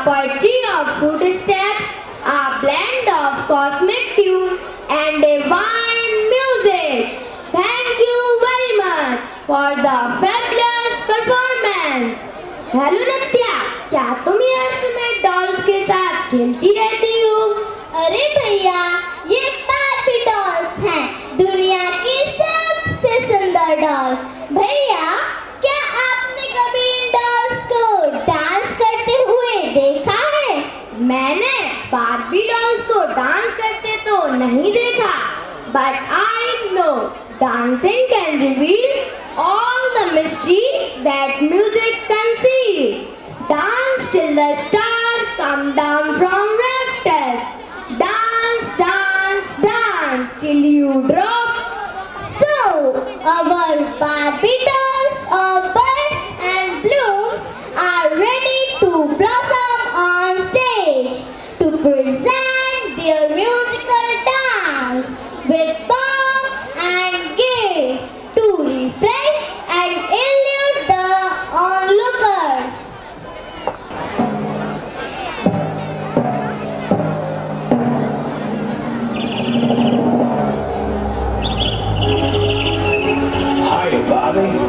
poetry of footsteps, a blend of cosmic tune and divine music. Thank you very much for the fabulous performance. Hello Natya, क्या तुम ये हर समय dolls के साथ खेलती रहती हो? अरे भैया, ये बार्बी डॉल्स हैं, दुनिया की सबसे सुंदर डॉल। भैया, क्या आपने कभी इन डॉल्स को डांस करते हुए देखा है? मैंने बार्बी डॉल्स को डांस करते तो नहीं देखा, but I know dancing can reveal all the mystery that music conceals. Dance till the stars come down from rafters. Dance, dance, dance till you drop. So, our Barbie dolls of birds and blooms are ready to blossom on stage to present their musical dance with pomp and gay to refresh and elude the onlookers. Hi, Bobby.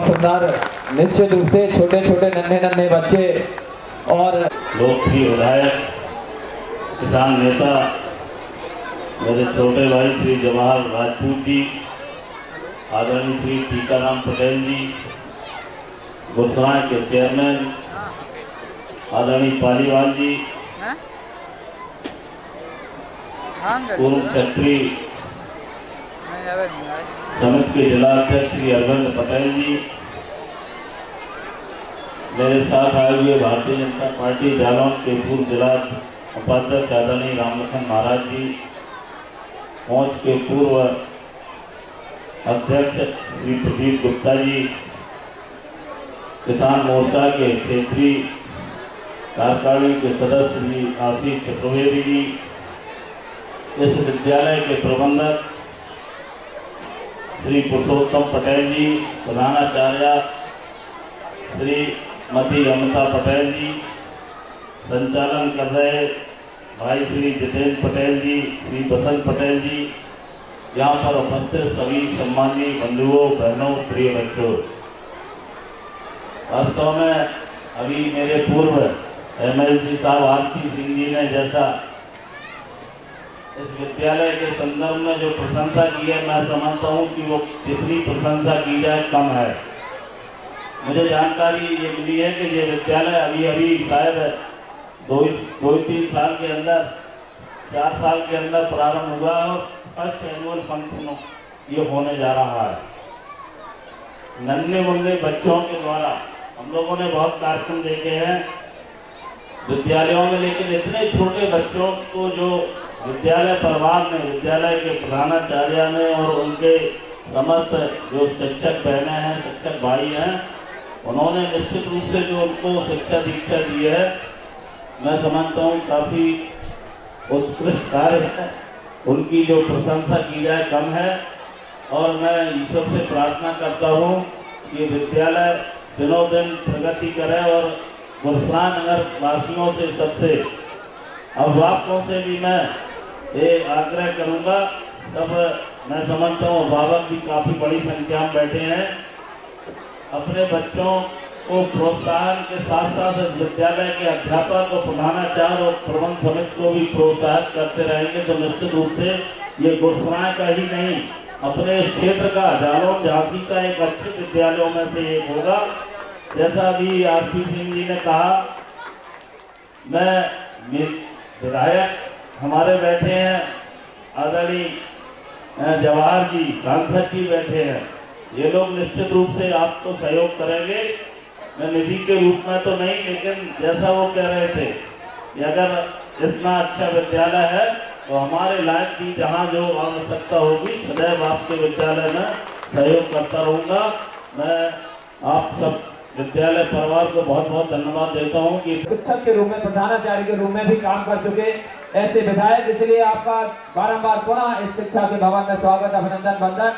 बहुत सुंदर। निश्चित रूप से छोटे छोटे नन्हे नन्हे बच्चे और लोकप्रिय विधायक, किसान नेता मेरे छोटे भाई श्री जवाहर राजपूत जी, आदरणीय श्री टीकाराम पटेल जी, गुरसराय के चेयरमैन आदरणीय पालीवाल जी, पूर्व सेक्रेटरी समिति के जिला अध्यक्ष श्री अरविंद पटेल जी, मेरे साथ आए हुए भारतीय जनता पार्टी जालौन के पूर्व जिला उपाध्यक्ष आदरणीय रामलखन महाराज जी, पहुंच के पूर्व अध्यक्ष श्री प्रदीप गुप्ता जी, किसान मोर्चा के क्षेत्रीय कार्यकारिणी के सदस्य श्री आशीष चतुर्वेदी जी, इस विद्यालय के प्रबंधक श्री पुरुषोत्तम पटेल जी, प्रधानाचार्य श्रीमती अमिता पटेल जी, संचालन कर रहे भाई श्री जितेंद्र पटेल जी, श्री बसंत पटेल जी, यहाँ पर उपस्थित सभी सम्मानीय बंधुओं, बहनों, प्रिय बच्चों, वास्तव में अभी मेरे पूर्व MLC साहब आरती सिंह जी ने जैसा इस विद्यालय के संदर्भ में जो प्रशंसा की है, मैं समझता हूँ कि वो जितनी प्रशंसा की जाए कम है। मुझे जानकारी ये मिली है कि ये विद्यालय अभी शायद दो तीन साल के अंदर, 4 साल के अंदर प्रारंभ हुआ और फर्स्ट एनुअल फंक्शन ये होने जा रहा है। नन्हे मुन्ने बच्चों के द्वारा हम लोगों ने बहुत कार्यक्रम देखे हैं विद्यालयों में, लेकिन इतने छोटे बच्चों को जो विद्यालय परिवार ने, विद्यालय के प्रधानाचार्य ने और उनके समस्त जो शिक्षक बहनें हैं, शिक्षक भाई हैं, उन्होंने निश्चित रूप से जो उनको शिक्षा दीक्षा दी है, मैं समझता हूँ काफ़ी उत्कृष्ट कार्य है। उनकी जो प्रशंसा की जाए कम है और मैं ईश्वर से प्रार्थना करता हूँ कि विद्यालय दिनों दिन प्रगति करे और गुरसराय नगर वासियों से, सबसे अभिभावकों से भी मैं ये आग्रह करूँगा। सब मैं समझता हूँ अभिभावक भी काफ़ी बड़ी संख्या में बैठे हैं, अपने बच्चों को प्रोत्साहन के साथ साथ विद्यालय के अध्यापक और प्रधानाचार्य और प्रबंध समिति को भी प्रोत्साहित करते रहेंगे तो निश्चित रूप से ये गुरसराय का ही नहीं, अपने इस क्षेत्र का, जालौन झांसी का एक अच्छे विद्यालयों में से एक होगा। जैसा अभी आरती सिंह जी ने कहा, मैं विधायक हमारे बैठे हैं, आदरणीय जवाहर जी, सांसद जी बैठे हैं, ये लोग निश्चित रूप से आपको सहयोग करेंगे। मैं निधि के रूप में तो नहीं, लेकिन जैसा वो कह रहे थे कि अगर इतना अच्छा विद्यालय है तो हमारे लायक भी जहाँ जो आवश्यकता होगी सदैव आपके विद्यालय में सहयोग करता रहूँगा। मैं आप सब विद्यालय परिवार को बहुत बहुत धन्यवाद देता हूँ कि शिक्षक के रूप में, प्रधानाचार्य के रूप में भी काम कर चुके ऐसे विधायक, इसलिए आपका बारंबार पुनः इस शिक्षा के भवन में स्वागत, अभिनंदन, वंदन।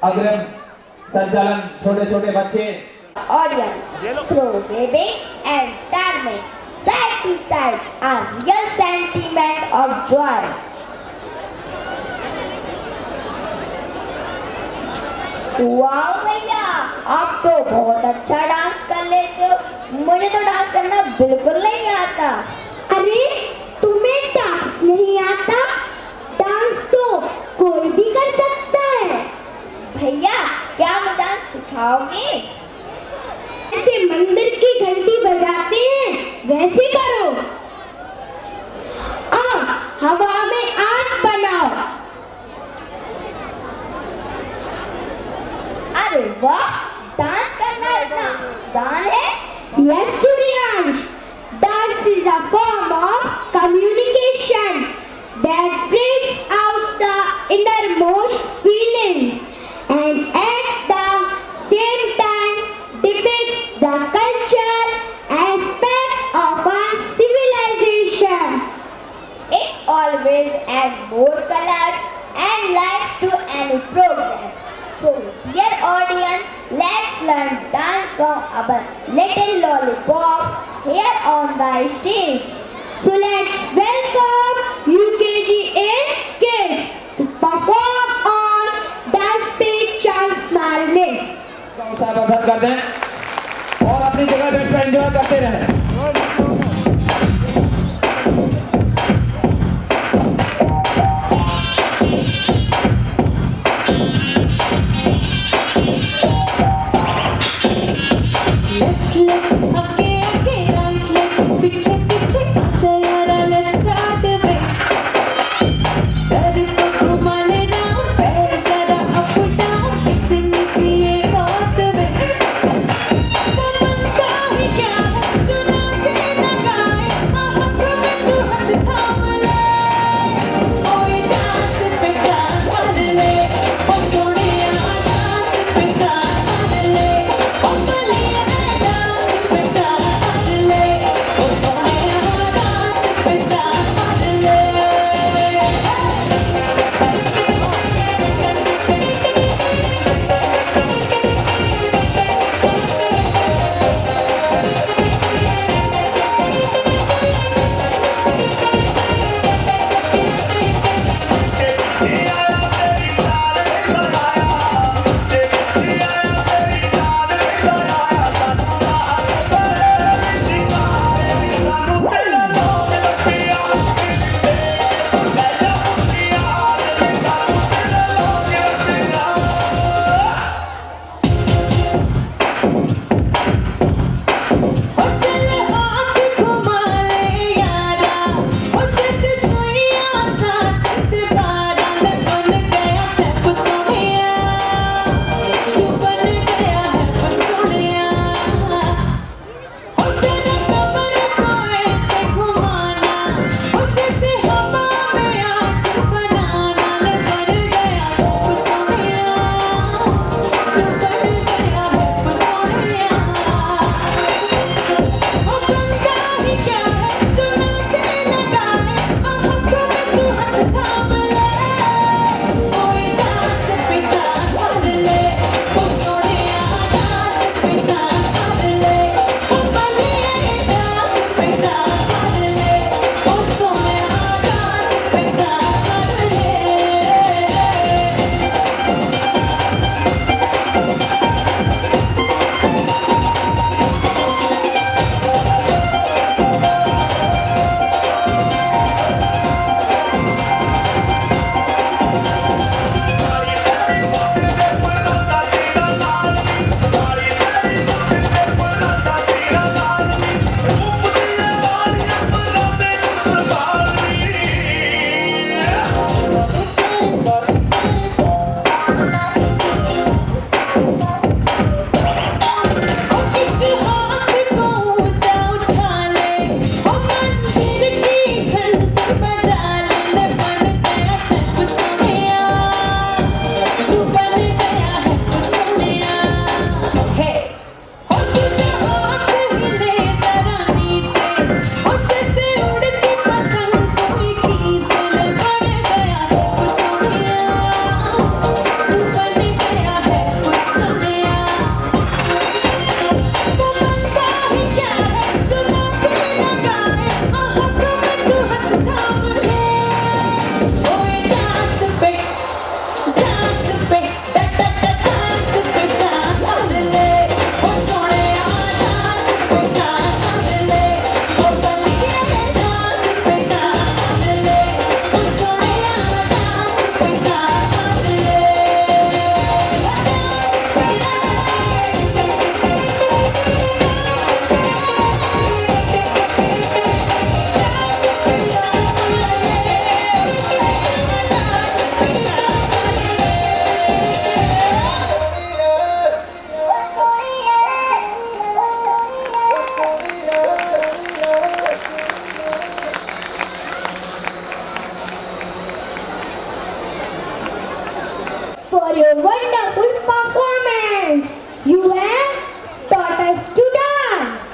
अग्रिम संचालन छोटे छोटे बच्चे, Audience through waving and turning side to side a real sentiment of joy. वाह भैया, आप तो बहुत अच्छा डांस कर लेते हो, मुझे तो डांस करना बिल्कुल नहीं आता। अरे तुम्हें डांस नहीं आता? डांस तो कोई भी कर सकता है। भैया क्या वो डांस सिखाओगे? ऐसे मंदिर की घंटी बजाते हैं वैसे करो। हवा में आग बनाओ। अरे वाह, डांस करना इतना आसान है? Yes, Suryansh. Dance is a form of communication that brings out the innermost feelings and at the same time depicts the culture aspects of our civilization. It always adds more colors and life to any program. So, dear audience, let's learn dance from our little lollipops here on the stage. So let's welcome UKG A kids to perform on dance page. ले। सावधान कर दें और अपनी जगह बैठकर enjoy करते रहें। for your wonderful performance. You have taught us to dance.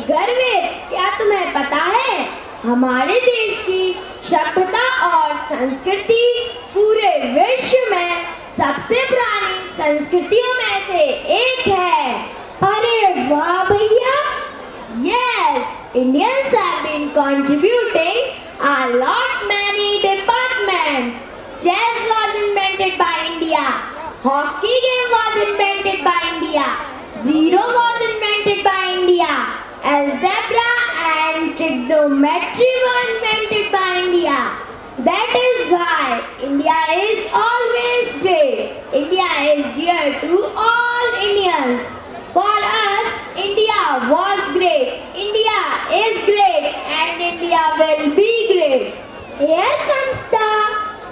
गर्वित, क्या तुम्हें पता है हमारे देश की सभ्यता और संस्कृति पूरे विश्व में सबसे पुरानी संस्कृतियों में से एक है। अरे वाह भैया! Yes, Indians have been contributing a lot many departments. Chess was invented by India. Hockey game was invented by India. Zero was invented by India. Algebra and trigonometry were invented by India. That is why India is always great. India is dear to all Indians. For us, India was great. India is great and India will be great. Here comes the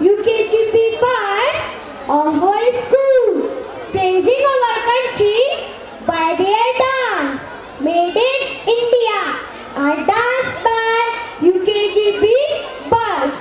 UKGP birds of our school, praising our country by their dance. Made in India, a dance by UKGP birds.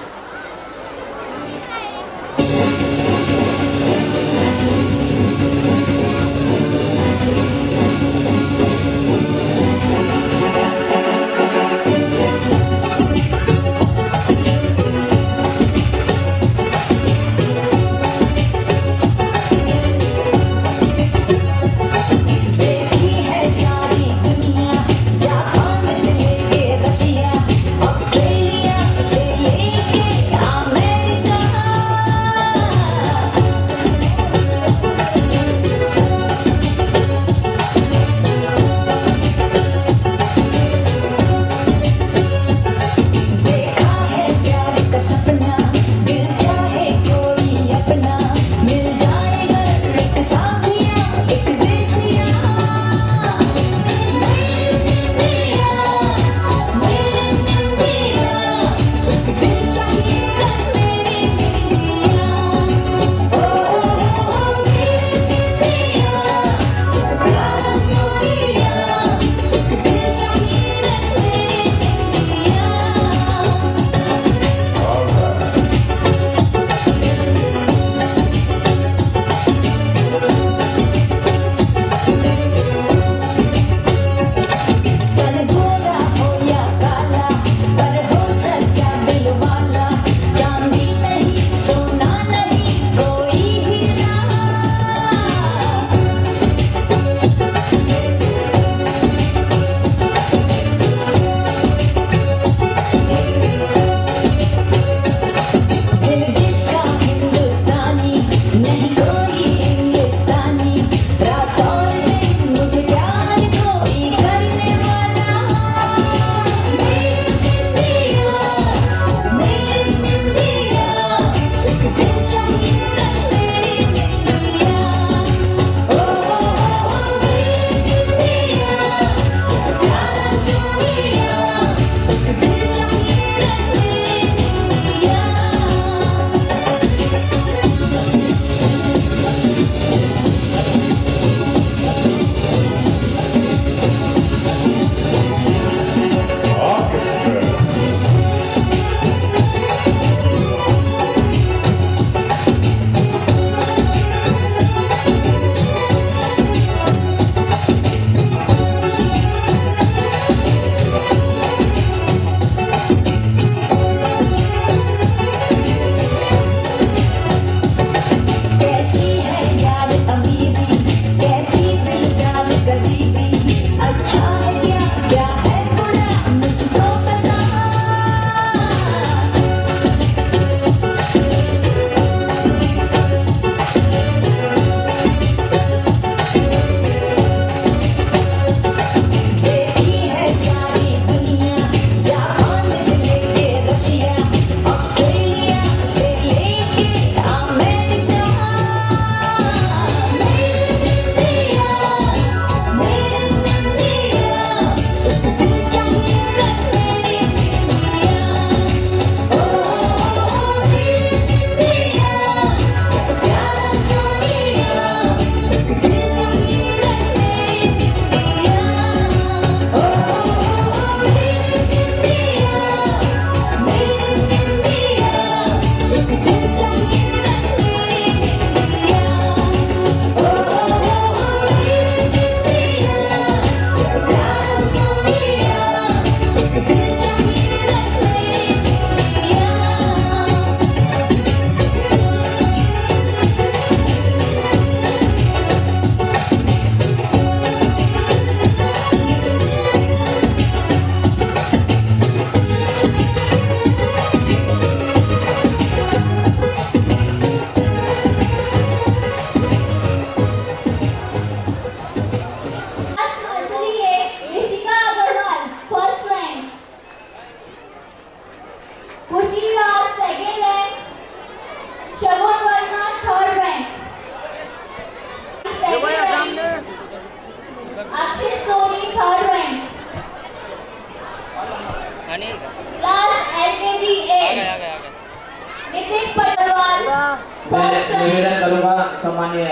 मैं first rank. निवेदन करूंगा सम्मानीय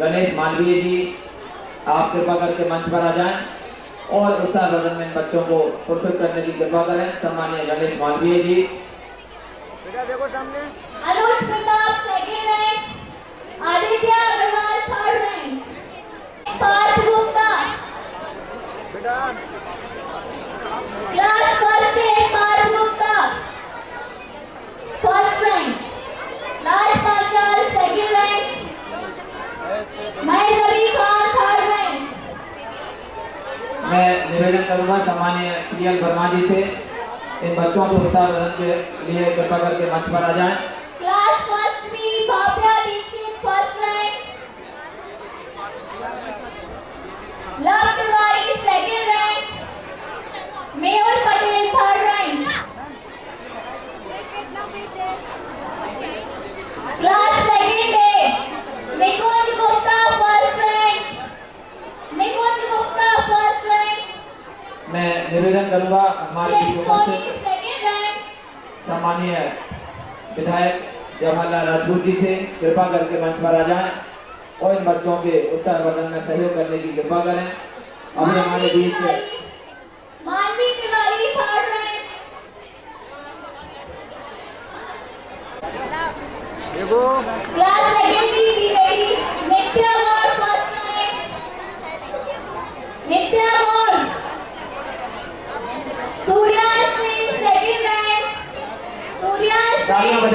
गणेश मालवीय जी, आप कृपा करके मंच पर आ जाएं और उत्साह बदन में बच्चों को पुरस्कृत करने की कृपा करें। सम्मानीय Ganesh Malviya ji. Anuj Pratap second rank, Aditya Agarwal third rank, Parth Gupta class first है, Parth Gupta first rank, Raj Panchal second rank, Mahesh Ali Khan third rank. मैं निवेदन करूंगा सम्मानीय प्रियल वर्मा जी से इन बच्चों को उत्साह बदन के लिए कृपा करके मंच पर आ जाएं। क्लास फर्स्ट भी Bhavya Dixit first rank, Luv Tiwari second rank, Mehul Patel third rank. Class second है, Nikunj Gupta first rank, Nikunj Gupta first rank, मैं निवेदन करूंगा हमारे बीच सोनी उपस्थित सेकंड रैंक। सम्मानीय विधायक जवाहरलाल राजपूत जी से कृपा करके मंच पर आ जाएं और इन बच्चों के उत्साह बदन में सहयोग करने की कृपा करें। अभी हमारे बीच Manvi Tiwari third rank, class second be ready, Nitya Gaur first rank, Nitya Gaur, Suryansh Singh second rank, Suryansh तालियां सिंह,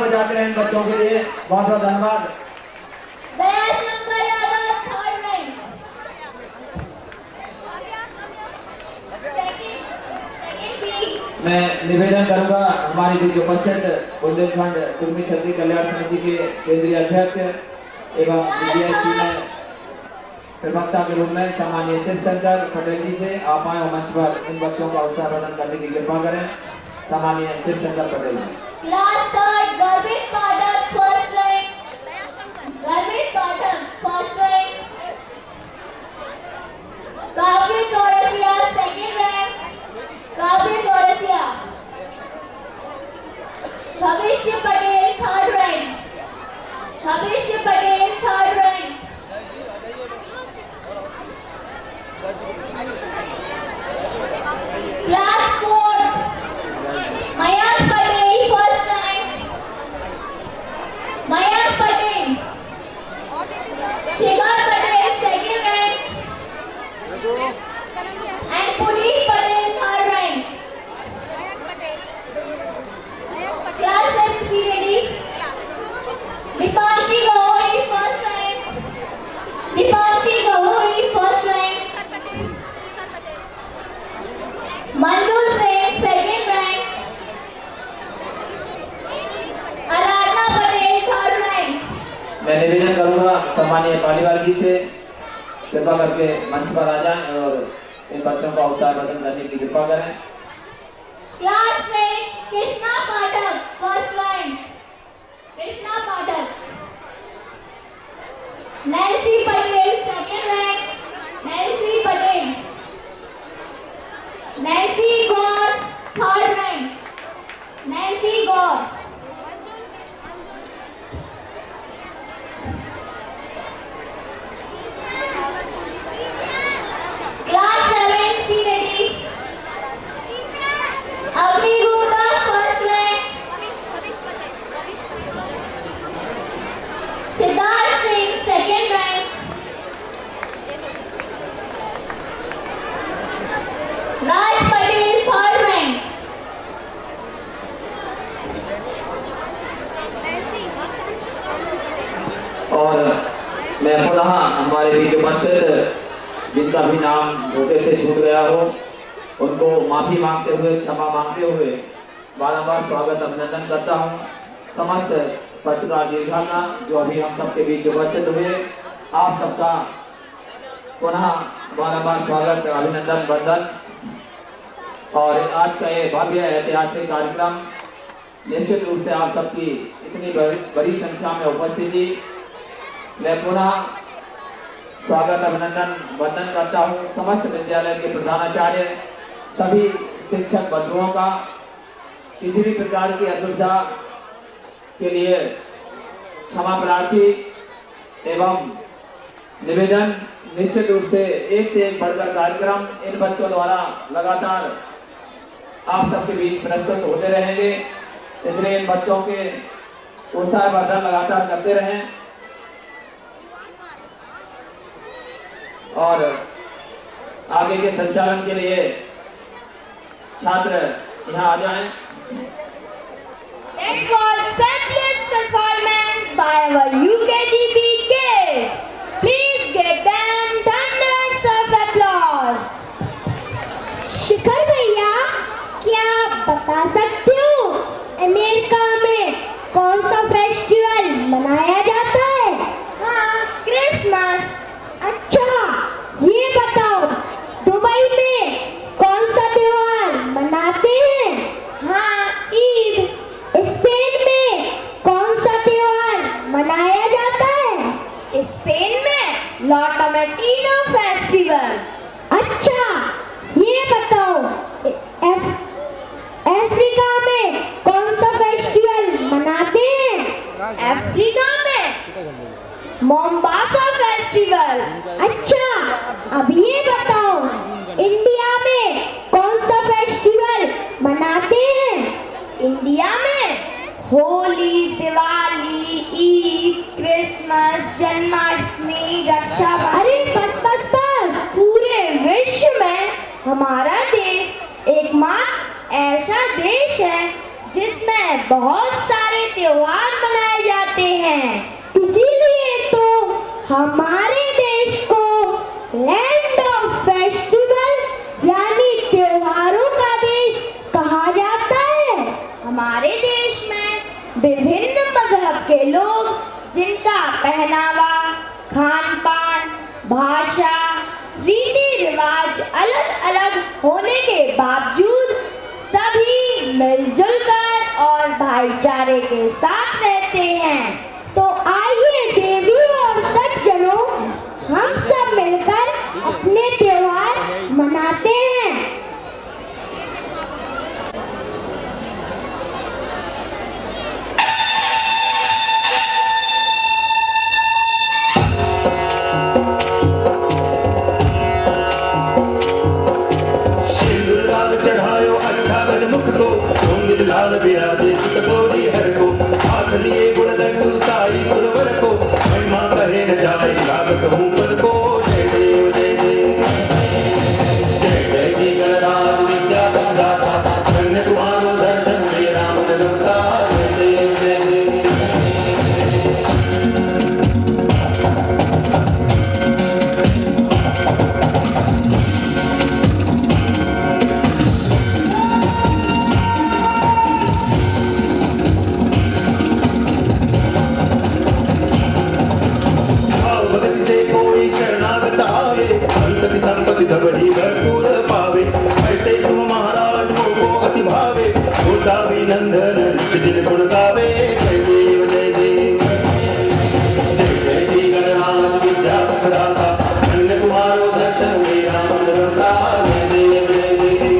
बजाते रहें इन बच्चों के लिए। बहुत बहुत धन्यवाद। Dayashankar Yadav third rank, second B. मैं निवेदन करूंगा हमारे बीच उपस्थित बुंदेलखंड कुर्मी क्षत्रिय कल्याण समिति के केंद्रीय अध्यक्ष एवं बीजेपी में प्रवक्ता के रूप में सम्मानीय शिवशंकर पटेल जी से आप आए और मंच पर इन बच्चों का उत्साह प्रदान करने की कृपा करें। सम्मानीय शिवशंकर पटेल जी। क्लास थर्ड गर्वित पाठक फर्स्ट रैंक, गर्वित पाठक फर्स्ट रैंक, काव्य चौरसिया सेकंड रैंक, काव्य चौरसिया, भविष्य Patel third rank, Bhavishya Patel third rank. Class fourth Mayank Patel first rank, Mayank Patel, Shiva Patel second rank and Puneet Patel third rank. Class test B ready, Deepanshi Gahoi first rank, Deepanshi Gahoi first rank, Manju Sen second rank, Aradhana Patel third rank. मैं निवेदन करूंगा सम्मानीय पालीवाल जी से कृपा करके मंच पर आ जाएं और इन बच्चों का उत्साह प्रदान करने की कृपा करें। Class 6 Krishna Pathak first rank, Krishna Pathak, Nancy Patel second rank, Nancy Patel, Nancy Gaur third rank, Nancy Gaur. Class 7 B ready, Avani Gupta first rank, Siddharth Singh second rank, Raj Patel third rank. और मैं पुनः हमारे बीच उपस्थित जिनका भी नाम धोखे से छूट गया हो उनको माफी मांगते हुए, क्षमा मांगते हुए बारंबार स्वागत अभिनंदन करता हूं। समस्त पत्रकार दीर्घाना जो अभी हम सबके बीच उपस्थित हुए, आप सबका पुनः बारंबार स्वागत अभिनंदन वंदन। और आज का ये भव्य ऐतिहासिक कार्यक्रम निश्चित रूप से आप सबकी इतनी बड़ी संख्या में उपस्थिति, मैं पुनः स्वागत अभिनंदन वंदन करता हूँ समस्त विद्यालय के प्रधानाचार्य, सभी शिक्षक बंधुओं का। किसी भी प्रकार की असुविधा के लिए क्षमा प्रार्थी एवं निवेदन निश्चित रूप से एक से एक बढ़कर कार्यक्रम इन बच्चों द्वारा लगातार आप सबके बीच प्रस्तुत होते रहेंगे, इसलिए इन बच्चों के उत्साहवर्धन लगातार करते रहें और आगे के संचालन के लिए छात्र यहाँ आ जाएं। That was fabulous performance by our UKGB kids. Please give them thunders of applause. शिखर भैया, क्या आप बता सकते हो अमेरिका में कौन सा फेस्टिवल मनाया जाता है? हाँ, क्रिसमस। अच्छा, ये बताओ दुबई में कौन सा त्योहार मनाते हैं? हाँ, ईद। स्पेन में कौन सा त्योहार मनाया जाता है? स्पेन में ला टोमाटिनो फेस्टिवल। अच्छा, ये बताओ अफ्रीका में कौन सा फेस्टिवल मनाते हैं? अफ्रीका में मोम्बासा फेस्टिवल। अच्छा, अब ये बताओ इंडिया में कौन सा फेस्टिवल मनाते हैं? इंडिया में होली, दिवाली, ईद, क्रिसमस, जन्माष्टमी, रक्षाबंधन। अरे बस बस बस, पूरे विश्व में हमारा देश एकमात्र ऐसा देश है जिसमें बहुत सारे त्योहार मनाए जाते हैं। इसीलिए तो हमारे देश को लैंड ऑफ फेस्टिवल यानी त्योहारों का देश कहा जाता है। हमारे देश में विभिन्न मजहब के लोग जिनका पहनावा, खान पान, भाषा, रीति रिवाज अलग अलग होने के बावजूद सभी मिलजुल कर और भाईचारे के साथ रहते हैं। तो आइए देवी और सज्जनों, हम सब मिलकर अपने त्योहार मनाते हैं। चढ़ायो अच्छा गज मुख को धूमिल लाल बिराजे सुतोरी हर को हाथ लिए गुणदंडु साई सुरवर को महिमा कहे न जाए लागत हूँ पद को जय देव जय देव जय जय जी गणराज विद्या संदाता धन्य तुम्हारो दर्शन में राम लगता जय देव जय देव संपत्ति सबरी भरपूर पावे ऐसे तुम महाराज को अति भावे गोसाभिनंदन जिन गुण गावे जय देव जय देव जय जय जी गणराज विद्या संदाता धन्य तुम्हारो दर्शन में राम लगता जय देव जय देव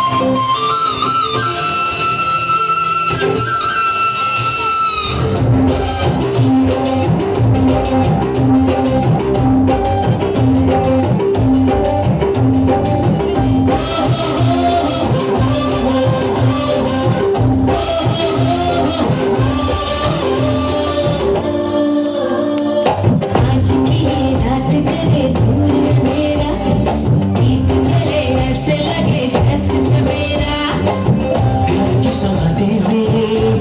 आज की रात करे दूर मेरा, दीप जले ऐसे लगे जैसे सवेरा। प्यार की सौगातें हुए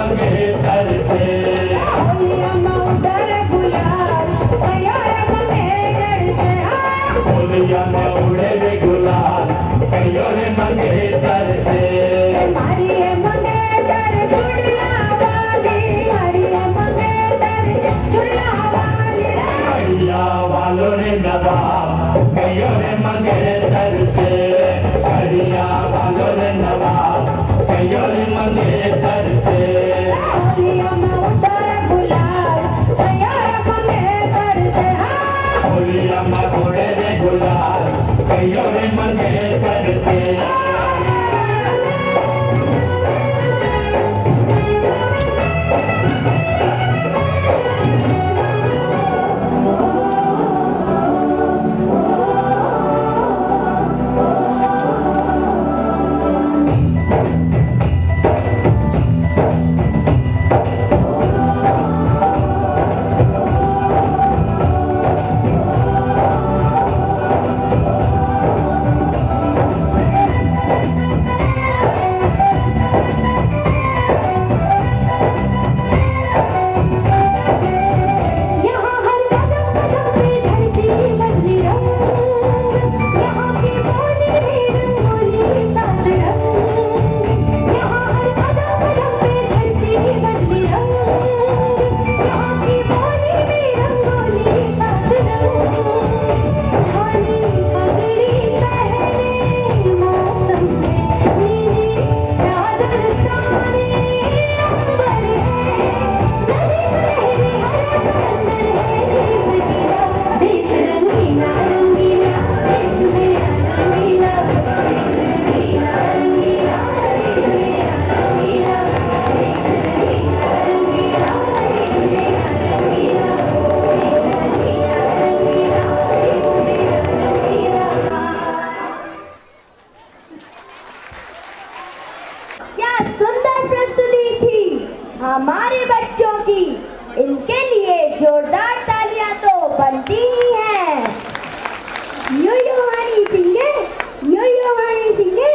मंगेतर से होलिया में उधर गुलाल कयोरे मंगेतर से होलिया में उड़े रे गुलाल कहियो रे मंगेतर से हमारी है मंगेतर चुड़िया वाली हमारी है मंगेतर चुड़िया वाली कहिया वालों ने नवाब कहियो रे मंगेतर से कहिया वालों ने नवाब कहियो रे मंगेतर से होलिया में उधर गुलाल कयोरे मंगेतर से होलिया में उड़े रे गुलाल कहियो रे मंगेतर से यहाँ हर कदम कदम पे धरती बदली रंग यहाँ की बोली भी रंगोली सात रंग यहाँ हर कदम कदम पे धरती बदली रंग यहाँ की बोली भी रंगोली सात रंग खाली पगड़ी पहने मौसम में नीली चादर सारे अंबर है देश रंगीला रंगीला देश मेरा रंगीला देश रंगीला रंगीला देश मेरा रंगीला देश रंगीला रंगीला देश मेरा रंगीला देश रंगीला रंगीला क्या सुंदर प्रस्तुति थी हमारे बच्चों की। इनके लिए जोरदार तालियां तो बनती ही हैं। यो यो हनी सिंगे, यो यो हनी सिंगे,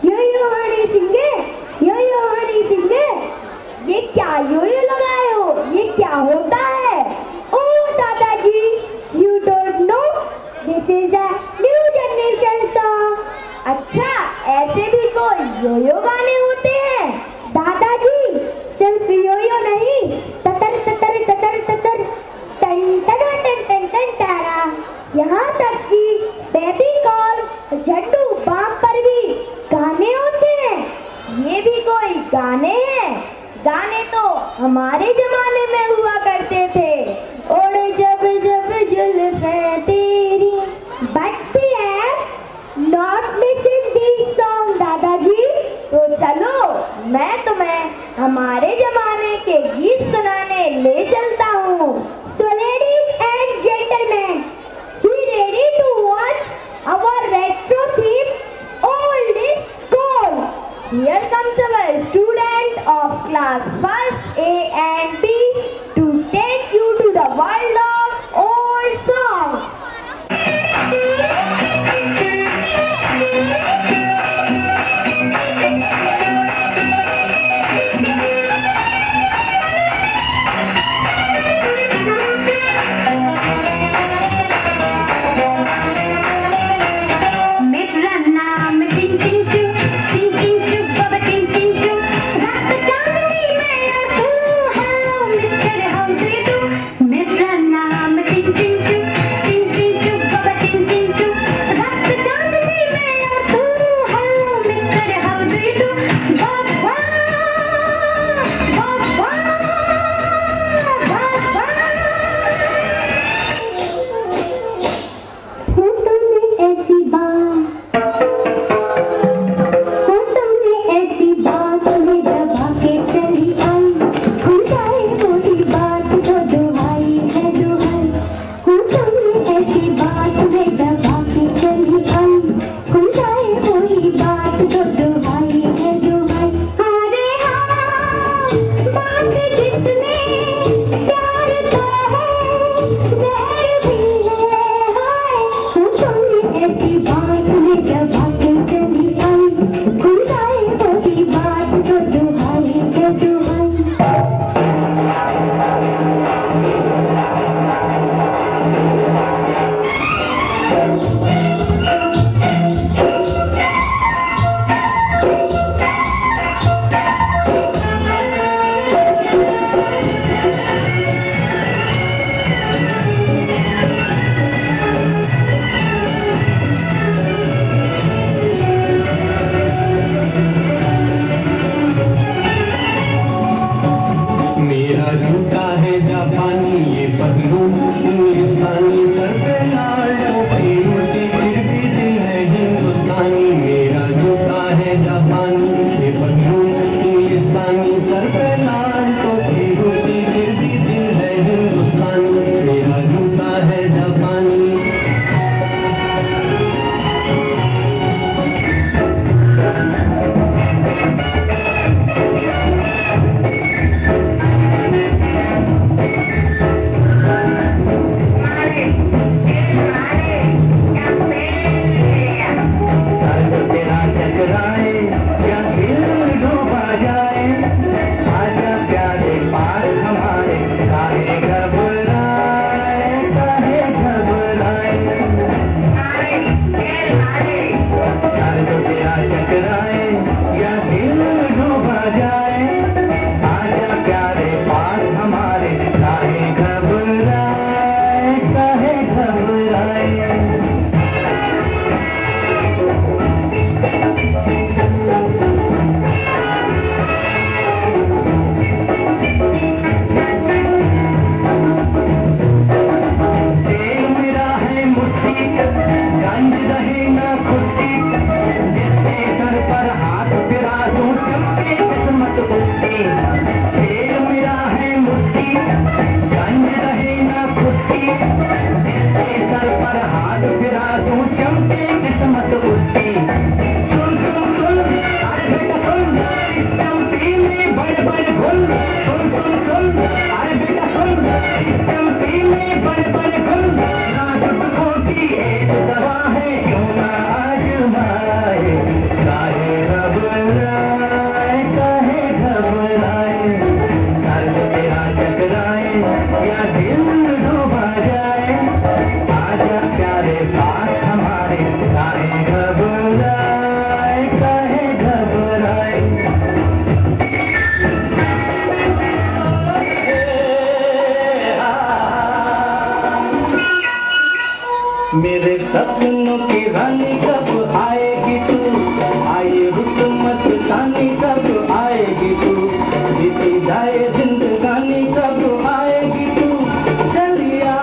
यो यो हनी सिंगे, यो यो हनी सिंगे। ये क्या यो यो लगाए हो? ये क्या होता है? ओह दादाजी, you don't know? This is a new generation song. अच्छा, ऐसे भी कोई यो-यो गाने होते हैं? दादाजी, सिर्फ यो-यो नहीं, ततर ततर ततर ततर, टन टन टन टन टन टारा। यहाँ तक कि बेबी कॉल, झंडू बाम पर भी गाने होते हैं। ये भी कोई गाने हैं? गाने तो हमारे जमाने में हुआ करते थे। और जब जब जुल्फें तेरी बटती है, नॉट मिसिंग दिस सॉन्ग दादाजी। तो चलो मैं तुम्हें हमारे जमाने के गीत सुनाने ले चलता हूँ। So ladies and gentlemen, be ready to watch our retro theme Old is Gold. Here comes our student of class 1st A and B to take you to the world of old songs. मेरा नाम टिंग टिंग to, टिंग टिंग to, बाबा टिंग टिंग to, रात जानी मैं तू हूँ मेरा जूता है जापानी ये पगलू इंग्लिस्तानी सर पे लाल टोपी उल्टी फिर भी दिल है हिंदुस्तानी मेरा जूता है जापानी ये पगलू इंग्लिस्तानी सर पे लाल टोपी उल्टी फिर भी दिल है हिंदुस्तानी मेरा जूता है जापानी मेरे सपनों की रानी कब आएगी तू आए रुक मस्तानी कब आएगी तू बीती जाए जिंदगानी कब आएगी तू चलिया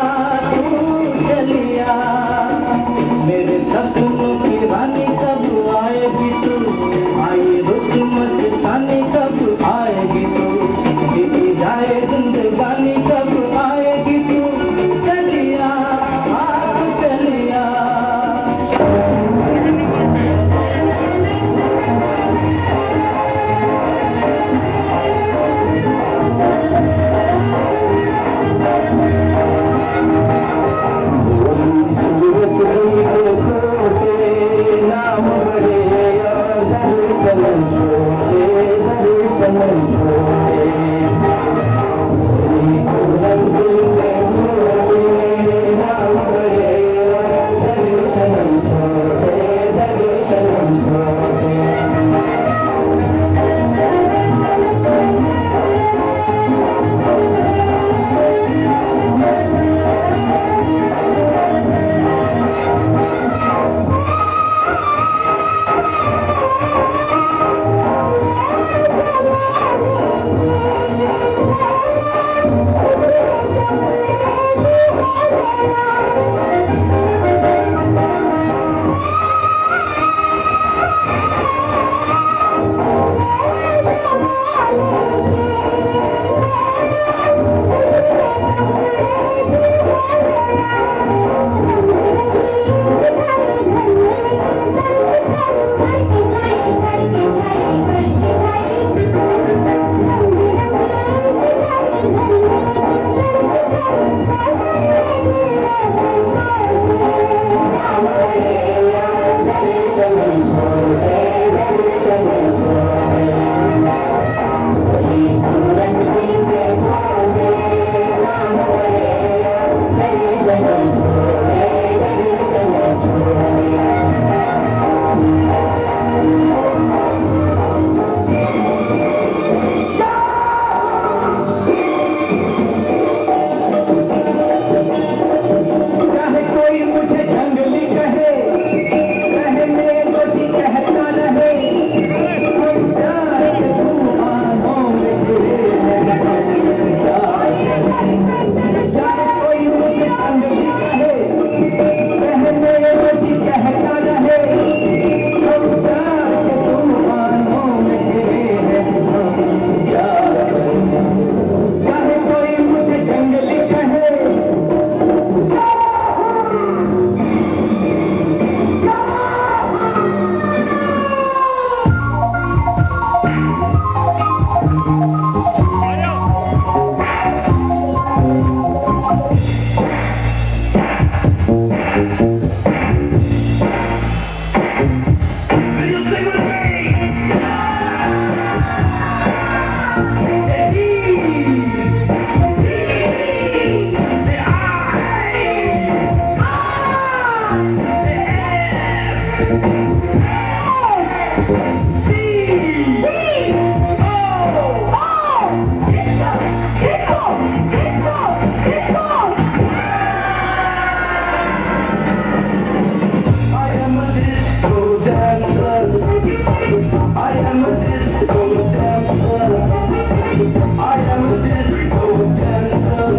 मेरे सपनों की रानी कब आएगी तू आए रुक मस्तानी कब आएगी तू बीती जाए जिंदगानी कब आएगी तू चलिया am a disco dancer.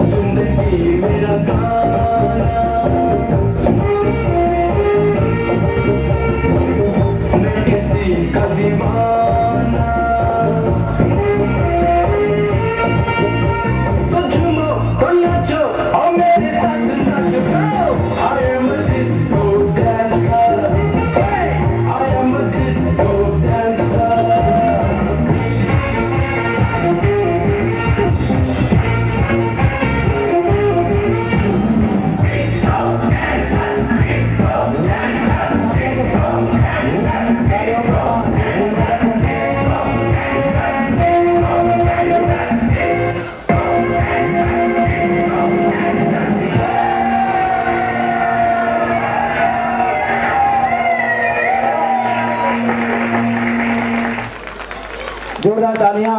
जिंदगी मेरा गाना, मैं किसी का दीवाना। तो झूमो तो नाचो और मेरे साथ नाचो। I am a disco dancer. Hey, I am a disco dancer. जोरदार तालियां